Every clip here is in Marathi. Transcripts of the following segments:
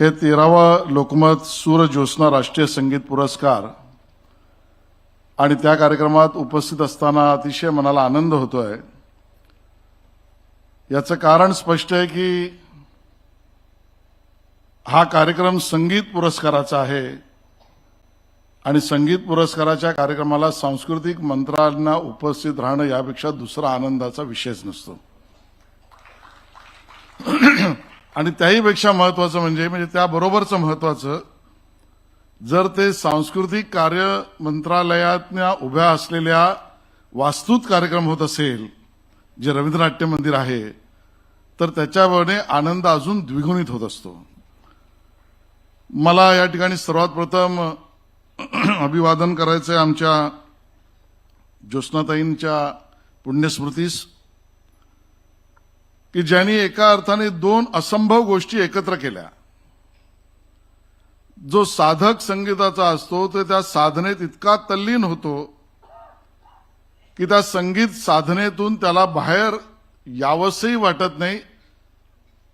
हे 13वा लोकमत सूर ज्योत्स्ना राष्ट्रीय संगीत पुरस्कार आणि त्या कार्यक्रमात उपस्थित असताना अतिशय मनाला आनंद होतोय। याचं कारण स्पष्ट आहे की हा कार्यक्रम संगीत पुरस्काराचा आहे आणि संगीत पुरस्काराच्या कार्यक्रमाला सांस्कृतिक मंत्र्यांना उपस्थित राहणं यापेक्षा दुसरा आनंदाचा विषयच नसतो। आणि त्याहीपेक्षा महत्त्वाचं म्हणजे त्याबरोबरचं महत्त्वाचं, जर ते सांस्कृतिक कार्य मंत्रालयातल्या उभ्या असलेल्या वास्तूत कार्यक्रम होत असेल, जे रवींद्रनाट्य मंदिर आहे, तर त्याच्यामुळे आनंद अजून द्विगुणित होत असतो। मला या ठिकाणी सर्वात प्रथम अभिवादन करायचं आहे आमच्या ज्योत्स्नाताईंच्या पुण्यस्मृतीस, की ज्यांनी एका अर्थाने दोन असंभव गोष्टी एकत्र केल्या। जो साधक संगीताचा असतो तो त्या साधनेत इतका तल्लीन होतो की त्या संगीत साधनेतून त्याला बाहेर यावंसही वाटत नाही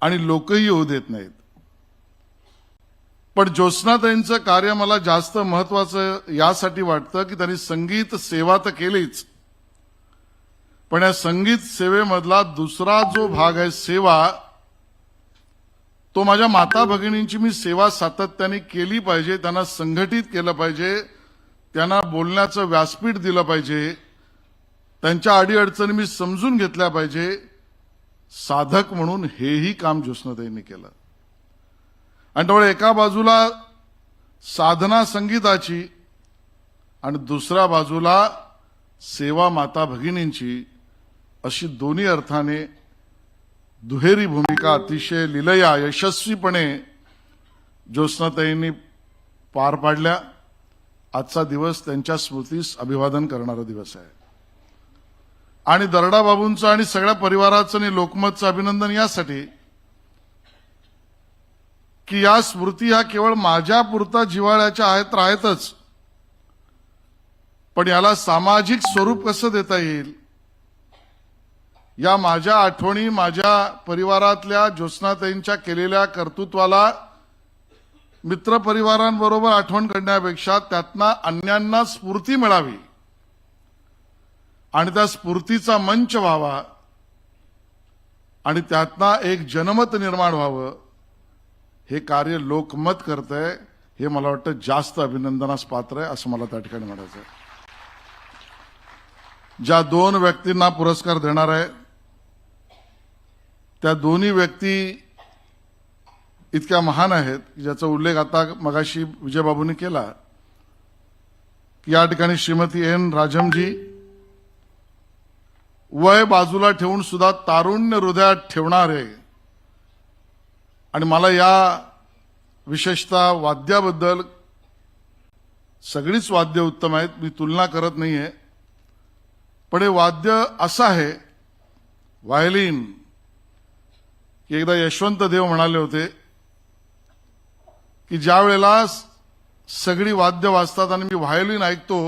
आणि लोकही येऊ देत नाहीत। पण ज्योत्स्नाताईंचं कार्य मला जास्त महत्त्वाचं यासाठी वाटतं की त्यांनी संगीत सेवा तर केलीच, पण या संगीत सेवेमधला दुसरा जो भाग आहे सेवा, तो माझ्या माता भगिनींची मी सेवा सातत्याने केली पाहिजे, त्यांना संघटित केलं पाहिजे, त्यांना बोलण्याचं व्यासपीठ दिलं पाहिजे, त्यांच्या अडीअडचणी मी समजून घेतल्या पाहिजे। साधक म्हणून हेही काम ज्योत्स्नाताईंनी केलं। आणि त्यामुळे एका बाजूला साधना संगीताची आणि दुसऱ्या बाजूला सेवा माता भगिनींची, अशी दोन्ही अर्थाने दुहेरी भूमिका अतिशय लीलया यशस्वीपणे ज्योत्स्नाताईंनी पार पाडल्या। आजचा दिवस त्यांच्या स्मृतीस अभिवादन करणारा दिवस आहे आणि दर्डा बाबूंचं आणि सगळ्या परिवाराचं आणि लोकमतचं अभिनंदन यासाठी की या स्मृती ह्या केवळ माझ्या पुरता जिव्हाळ्याच्या आहेत तर आहेतच, पण याला सामाजिक स्वरूप कसं देता येईल, या माझ्या आठवणी माझ्या परिवारातल्या ज्योत्स्नाताईंच्या केलेल्या कर्तृत्वाला मित्रपरिवारांबरोबर आठवण करण्यापेक्षा त्यातनं अन्यांना स्फूर्ती मिळावी आणि त्या स्फूर्तीचा मंच व्हावा आणि त्यातनं एक जनमत निर्माण व्हावं, हे कार्य लोकमत करतंय, हे मला वाटतं जास्त अभिनंदनास पात्र आहे असं मला त्या ठिकाणी म्हणायचं आहे। ज्या दोन व्यक्तींना पुरस्कार देणार आहे त्या दोन्ही व्यक्ती इतक्या महान आहेत ज्याचा उल्लेख आता मगाशी विजयबाबूंनी केला, की या ठिकाणी श्रीमती एन राजमजी वय बाजूला ठेवून सुद्धा तारुण्य हृदयात ठेवणारे, आणि मला या विशेषतः वाद्याबद्दल, सगळीच वाद्य उत्तम आहेत, मी तुलना करत नाहीये, पण हे वाद्य असं आहे व्हायोलिन, की एकदा यशवंत देव म्हणाले होते की ज्या वेळेला सगळी वाद्य वाजतात आणि मी व्हायोलिन ऐकतो,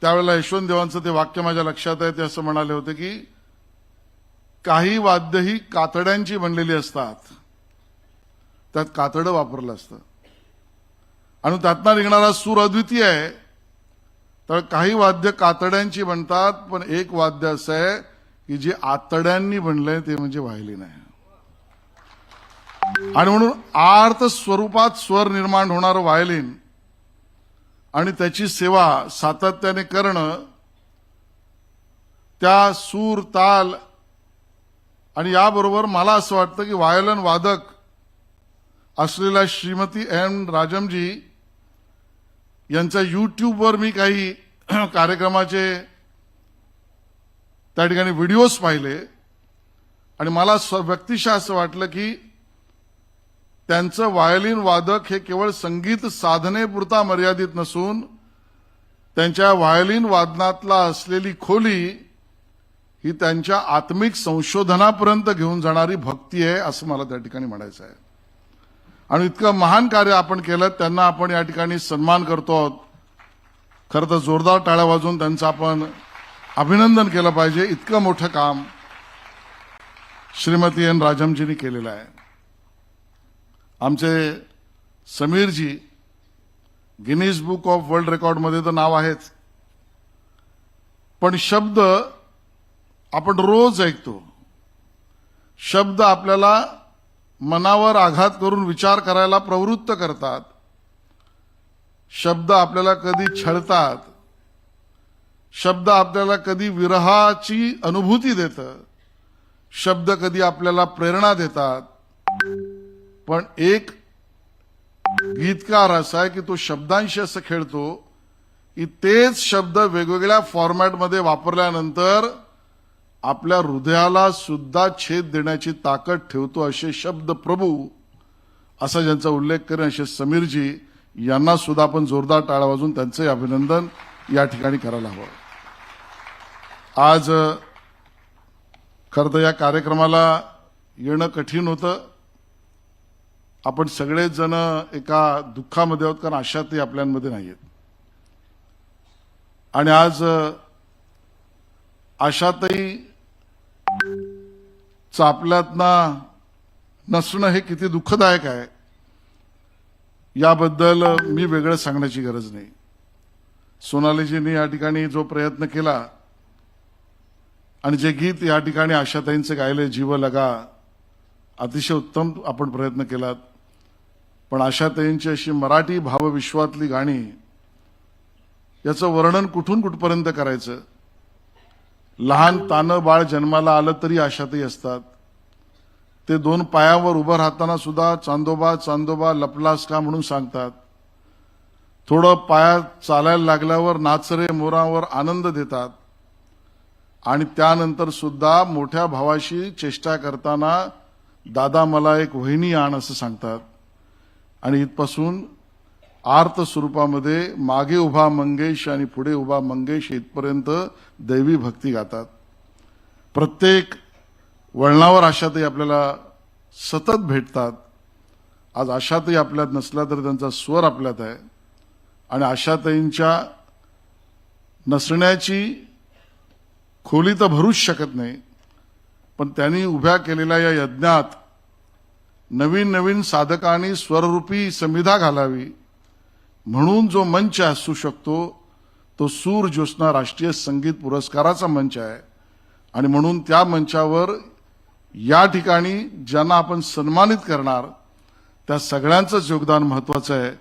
त्यावेळेला यशवंत देवांचं ते वाक्य माझ्या लक्षात आहे। ते असं म्हणाले होते की काही वाद्य ही कातड्यांची बनलेली असतात, त्यात कातडं वापरलं असतं आणि त्यातनं निघणारा सूर अद्वितीय आहे। तर काही वाद्य कातड्यांची बनतात, पण एक वाद्य असं आहे की जे आतड्यांनी बनलंय, ते म्हणजे व्हायोलिन आहे। आणि म्हणून आर्त स्वरूपात स्वर निर्माण होणारं व्हायोलिन आणि त्याची सेवा सातत्याने करणं, त्या सूर ताल आणि याबरोबर मला असं वाटतं की व्हायोलिन वादक असलेल्या श्रीमती एन राजमजी यांच्या यूट्यूबवर मी काही कार्यक्रमाचे त्या ठिकाणी व्हिडिओज पाहिले आणि मला व्यक्तिशः असं वाटलं की त्यांचं व्हायोलिन वादक हे केवळ संगीत साधनेपुरता मर्यादित नसून त्यांच्या व्हायोलिन वादनातला असलेली खोली ही त्यांच्या आत्मिक संशोधनापर्यंत घेऊन जाणारी भक्ती आहे, असं मला त्या ठिकाणी म्हणायचं आहे। आणि इतकं महान कार्य आपण केलं, त्यांना आपण या ठिकाणी सन्मान करतो आहोत। खरं तर जोरदार टाळ्या वाजवून त्यांचं आपण अभिनंदन केलं पाहिजे। इतकं मोठं काम श्रीमती एन राजमजींनी केलेलं आहे। आमचे समीरजी गिनीज बुक ऑफ वर्ल्ड रेकॉर्डमध्ये तर नाव आहेच, पण शब्द आपण रोज ऐकतो. शब्द आपल्याला मनावर आघात करून विचार करायला प्रवृत्त करतात. शब्द आपल्याला कधी छळतात, शब्द आपल्याला कधी विरहाची अनुभूती देतात, शब्द कधी आपल्याला प्रेरणा देतात. पण एक गीतकार असा आहे की तो शब्दांशी असं खेळतो की तेच शब्द वेगवेगळ्या फॉर्मॅटमध्ये वापरल्यानंतर आपल्या हृदयाला सुद्धा छेद देण्याची ताकद ठेवतो. असे शब्द प्रभू असा ज्यांचा उल्लेख करेन असे समीरजी यांना सुद्धा आपण जोरदार टाळ्या वाजवून त्यांचे अभिनंदन या ठिकाणी करायला हवं. आज खरं तर या कार्यक्रमाला येणं कठीण होतं. आपण सगळेच जण एका दुःखामध्ये आहोत, कारण आशाताई आपल्यांमध्ये नाहीयेत. आणि आज आशाताई आपल्यातनं नसणं हे किती दुःखदायक आहे याबद्दल मी वेगळं सांगण्याची गरज नाही. सोनालीजींनी या ठिकाणी जो प्रयत्न केला आणि जे गीत या ठिकाणी आशाताईंचे गायले, जीव लगा, अतिशय उत्तम आपण प्रयत्न केलात. पण आशाताईंची अशी मराठी भावविश्वातली गाणी, याचं वर्णन कुठून कुठपर्यंत करायचं. लहान तानं बाळ जन्माला आलं तरी आशाताई असतात. ते दोन पायावर उभं राहताना सुद्धा चांदोबा चांदोबा लपलास का म्हणून सांगतात. थोडं पायात चालायला लागल्यावर नाच रे मोरावर आनंद देतात. आणि त्यानंतर सुद्धा मोठ्या भावाशी चेष्टा करताना दादा मला एक वहिनी आण असं सांगतात. आणि इथपासून आर्त स्वरूपामध्ये मागे उभा मंगेश आणि पुढे उभा मंगेश इथपर्यंत दैवी भक्ती गातात. प्रत्येक वळणावर आशाताई आपल्याला सतत भेटतात. आज आशाताई आपल्यात नसल्या तरी त्यांचा स्वर आपल्यात आहे. आणि आशाताईंच्या नसण्याची खोली तर भरूच शकत नाही, पण त्यांनी उभ्या केलेल्या या यज्ञात नवीन नवीन साधकांनी स्वररूपी समिधा घालावी म्हणून जो मंच असू शकतो तो सूर ज्योत्स्ना राष्ट्रीय संगीत पुरस्काराचा मंच आहे. आणि म्हणून त्या मंचावर या ठिकाणी ज्यांना आपण सन्मानित करणार त्या सगळ्यांचंच योगदान महत्वाचं आहे.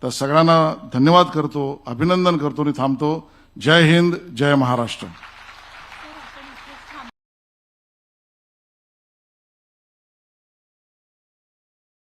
त्या सगळ्यांना धन्यवाद करतो, अभिनंदन करतो आणि थांबतो. जय हिंद, जय महाराष्ट्र.